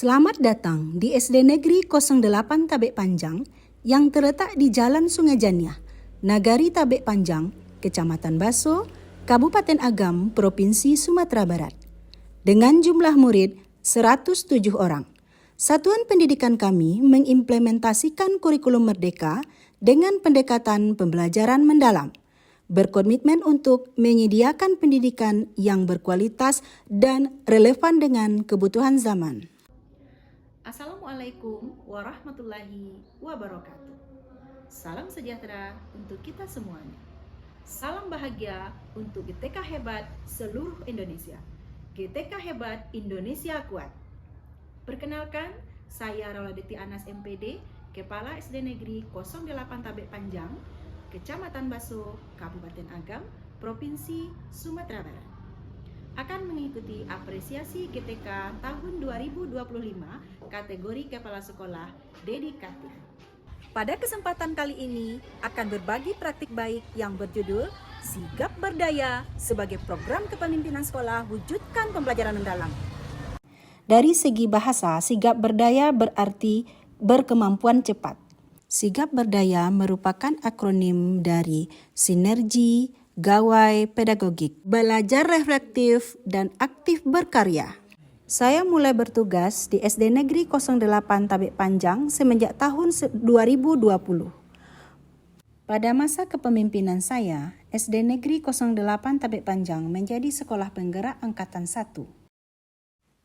Selamat datang di SD Negeri 08 Tabek Panjang yang terletak di Jalan Sungai Janiah, Nagari Tabek Panjang, Kecamatan Baso, Kabupaten Agam, Provinsi Sumatera Barat. Dengan jumlah murid 107 orang, Satuan Pendidikan kami mengimplementasikan kurikulum Merdeka dengan pendekatan pembelajaran mendalam, berkomitmen untuk menyediakan pendidikan yang berkualitas dan relevan dengan kebutuhan zaman. Assalamualaikum warahmatullahi wabarakatuh. Salam sejahtera untuk kita semuanya. Salam bahagia untuk GTK Hebat seluruh Indonesia. GTK Hebat Indonesia Kuat. Perkenalkan, saya Rauladeti Anas MPD, Kepala SD Negeri 08 Tabek Panjang, Kecamatan Baso, Kabupaten Agam, Provinsi Sumatera Barat. Akan mengikuti apresiasi GTK tahun 2025 kategori Kepala Sekolah Dedikatif. Pada kesempatan kali ini akan berbagi praktik baik yang berjudul Sigap Berdaya sebagai program kepemimpinan sekolah wujudkan pembelajaran mendalam. Dari segi bahasa, sigap berdaya berarti berkemampuan cepat. Sigap berdaya merupakan akronim dari sinergi, gawai pedagogik, belajar reflektif, dan aktif berkarya. Saya mulai bertugas di SD Negeri 08 Tabek Panjang semenjak tahun 2020. Pada masa kepemimpinan saya, SD Negeri 08 Tabek Panjang menjadi sekolah penggerak angkatan 1.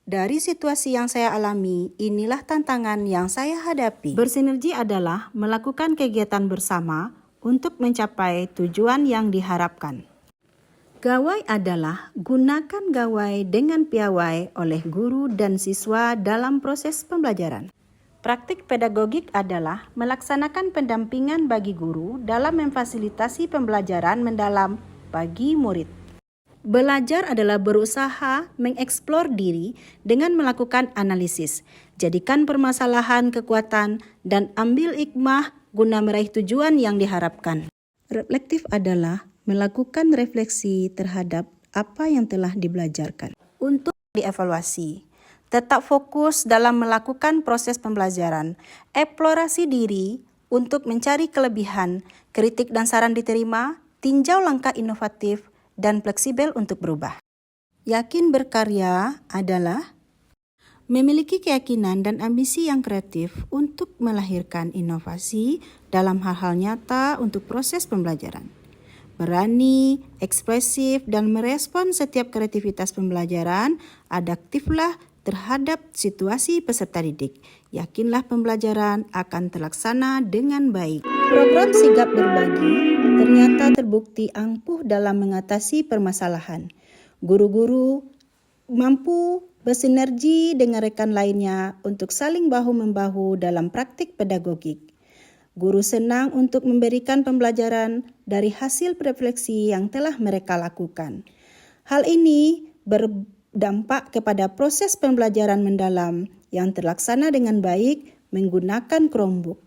Dari situasi yang saya alami, inilah tantangan yang saya hadapi. Bersinergi adalah melakukan kegiatan bersama untuk mencapai tujuan yang diharapkan. Gawai adalah gunakan gawai dengan piawai oleh guru dan siswa dalam proses pembelajaran. Praktik pedagogik adalah melaksanakan pendampingan bagi guru dalam memfasilitasi pembelajaran mendalam bagi murid. Belajar adalah berusaha mengeksplor diri dengan melakukan analisis, jadikan permasalahan kekuatan, dan ambil hikmah guna meraih tujuan yang diharapkan. Reflektif adalah melakukan refleksi terhadap apa yang telah dibelajarkan. Untuk dievaluasi, tetap fokus dalam melakukan proses pembelajaran, eksplorasi diri untuk mencari kelebihan, kritik dan saran diterima, tinjau langkah inovatif, dan fleksibel untuk berubah. Yakin berkarya adalah memiliki keyakinan dan ambisi yang kreatif untuk melahirkan inovasi dalam hal-hal nyata untuk proses pembelajaran. Berani, ekspresif, dan merespon setiap kreativitas pembelajaran, adaptiflah terhadap situasi peserta didik. Yakinlah pembelajaran akan terlaksana dengan baik. Program Sigap Berbagi ternyata terbukti ampuh dalam mengatasi permasalahan. Guru-guru mampu bersinergi dengan rekan lainnya untuk saling bahu-membahu dalam praktik pedagogik. Guru senang untuk memberikan pembelajaran dari hasil refleksi yang telah mereka lakukan. Hal ini berdampak kepada proses pembelajaran mendalam yang terlaksana dengan baik menggunakan Chromebook.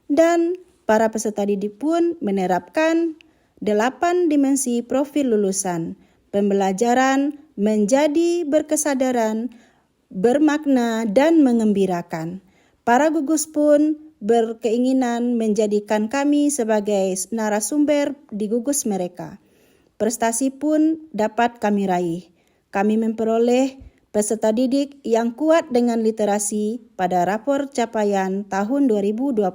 Dan para peserta didik pun menerapkan 8 dimensi profil lulusan. Pembelajaran menjadi berkesadaran, bermakna, dan mengembirakan. Para gugus pun berkeinginan menjadikan kami sebagai narasumber di gugus mereka. Prestasi pun dapat kami raih. Kami memperoleh peserta didik yang kuat dengan literasi pada rapor capaian tahun 2025.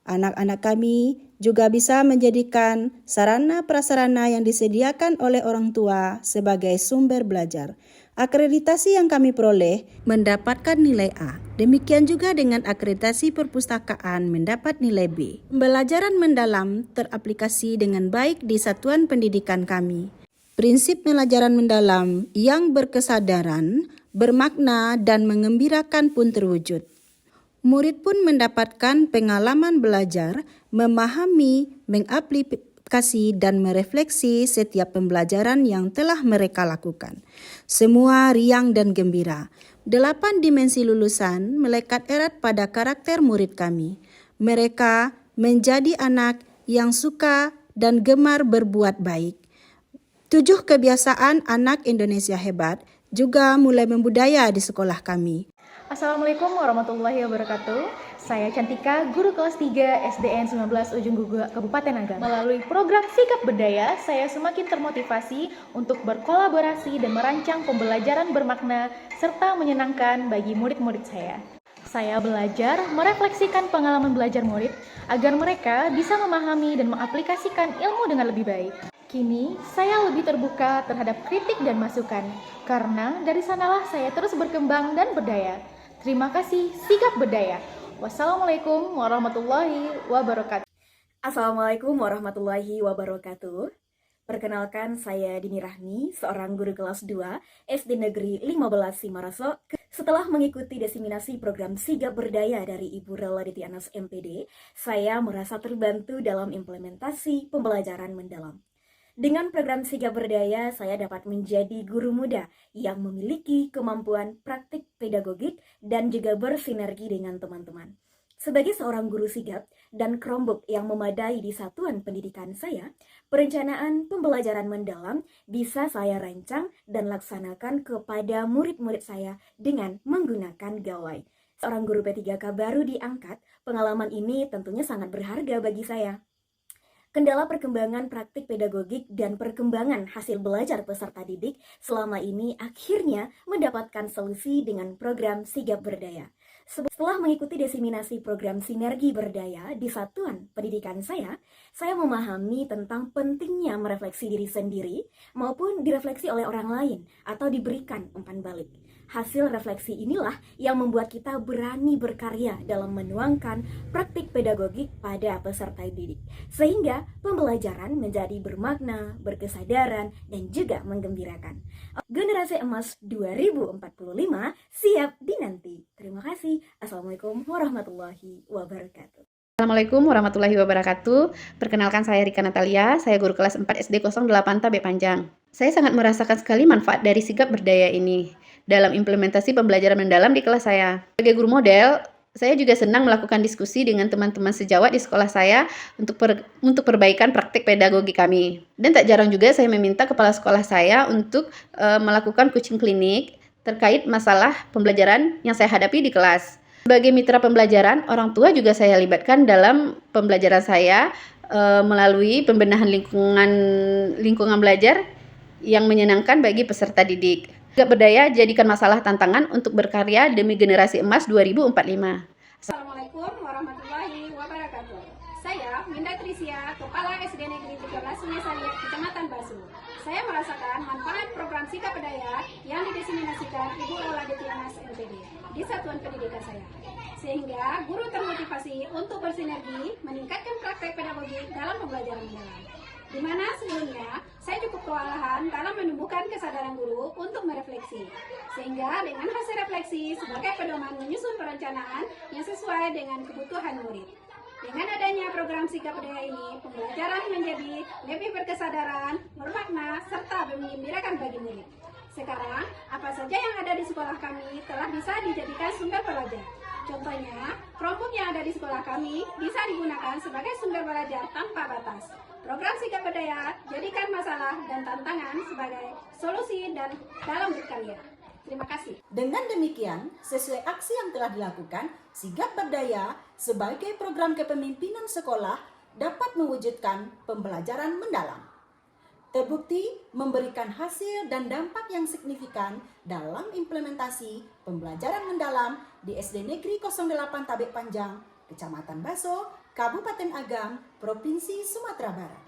Anak-anak kami juga bisa menjadikan sarana-prasarana yang disediakan oleh orang tua sebagai sumber belajar. Akreditasi yang kami peroleh mendapatkan nilai A. Demikian juga dengan akreditasi perpustakaan mendapat nilai B. Pembelajaran mendalam teraplikasi dengan baik di satuan pendidikan kami. Prinsip pembelajaran mendalam yang berkesadaran, bermakna, dan mengembirakan pun terwujud. Murid pun mendapatkan pengalaman belajar, memahami, mengaplikasi, dan merefleksi setiap pembelajaran yang telah mereka lakukan. Semua riang dan gembira. 8 dimensi lulusan melekat erat pada karakter murid kami. Mereka menjadi anak yang suka dan gemar berbuat baik. 7 kebiasaan anak Indonesia hebat juga mulai membudaya di sekolah kami. Assalamualaikum warahmatullahi wabarakatuh. Saya Cantika, guru kelas 3 SDN 19 Ujung Guguk, Kabupaten Agam. Melalui program Sikap Berdaya, saya semakin termotivasi untuk berkolaborasi dan merancang pembelajaran bermakna serta menyenangkan bagi murid-murid saya. Saya belajar merefleksikan pengalaman belajar murid agar mereka bisa memahami dan mengaplikasikan ilmu dengan lebih baik. Kini, saya lebih terbuka terhadap kritik dan masukan, karena dari sanalah saya terus berkembang dan berdaya. Terima kasih, Sikap Berdaya. Wassalamualaikum warahmatullahi wabarakatuh. Assalamualaikum warahmatullahi wabarakatuh. Perkenalkan, saya Dini Rahmi, seorang guru kelas 2 SD Negeri 15 Simaraso. Setelah mengikuti diseminasi program Sigap Berdaya dari Ibu Rela Detianas MPD, saya merasa terbantu dalam implementasi pembelajaran mendalam. Dengan program Sigap Berdaya, saya dapat menjadi guru muda yang memiliki kemampuan praktik pedagogik dan juga bersinergi dengan teman-teman. Sebagai seorang guru sigap dan Chromebook yang memadai di satuan pendidikan saya, perencanaan pembelajaran mendalam bisa saya rancang dan laksanakan kepada murid-murid saya dengan menggunakan gawai. Seorang guru P3K baru diangkat, pengalaman ini tentunya sangat berharga bagi saya. Kendala perkembangan praktik pedagogik dan perkembangan hasil belajar peserta didik selama ini akhirnya mendapatkan solusi dengan program Sigap Berdaya. Setelah mengikuti diseminasi program Sinergi Berdaya di satuan pendidikan saya memahami tentang pentingnya merefleksi diri sendiri maupun direfleksi oleh orang lain atau diberikan umpan balik. Hasil refleksi inilah yang membuat kita berani berkarya dalam menuangkan praktik pedagogik pada peserta didik, sehingga pembelajaran menjadi bermakna, berkesadaran, dan juga menggembirakan. Generasi Emas 2045 siap dinanti. Terima kasih. Assalamualaikum warahmatullahi wabarakatuh. Assalamualaikum warahmatullahi wabarakatuh. Perkenalkan, saya Rika Natalia, saya guru kelas 4 SD 08 Tabe Panjang. Saya sangat merasakan sekali manfaat dari Sigap Berdaya ini dalam implementasi pembelajaran mendalam di kelas saya. Sebagai guru model, saya juga senang melakukan diskusi dengan teman-teman sejawat di sekolah saya untuk perbaikan praktik pedagogi kami. Dan tak jarang juga saya meminta kepala sekolah saya untuk melakukan coaching klinik terkait masalah pembelajaran yang saya hadapi di kelas. Sebagai mitra pembelajaran, orang tua juga saya libatkan dalam pembelajaran saya melalui pembenahan lingkungan belajar yang menyenangkan bagi peserta didik. Sigap Berdaya jadikan masalah tantangan untuk berkarya demi generasi emas 2045. Assalamualaikum warahmatullahi wabarakatuh. Saya Minda Trisia, Kepala SD Negeri 13 Sungai Sariat, Kecamatan Basu. Saya merasakan manfaat program Sikap Berdaya yang didiseminasikan Ibu Lola Detianas MPD di satuan pendidikan saya. Sehingga guru termotivasi untuk bersinergi meningkatkan praktek pedagogi dalam pembelajaran mendalam. Di mana sebelumnya saya cukup kewalahan dalam menumbuhkan kesadaran guru untuk merefleksi. Sehingga dengan hasil refleksi sebagai pedoman menyusun perencanaan yang sesuai dengan kebutuhan murid. Dengan adanya program Sikap Berdaya ini, pembelajaran menjadi lebih berkesadaran, bermakna, serta menggembirakan bagi murid. Sekarang, apa saja yang ada di sekolah kami telah bisa dijadikan sumber belajar. Contohnya, Chromebook yang ada di sekolah kami bisa digunakan sebagai sumber belajar tanpa batas. Program Sikap Berdaya jadikan masalah dan tantangan sebagai solusi dan dalam berkarya. Terima kasih. Dengan demikian, sesuai aksi yang telah dilakukan, Sigap Berdaya sebagai program kepemimpinan sekolah dapat mewujudkan pembelajaran mendalam. Terbukti memberikan hasil dan dampak yang signifikan dalam implementasi pembelajaran mendalam di SD Negeri 08 Tabe Panjang, Kecamatan Baso, Kabupaten Agam, Provinsi Sumatera Barat.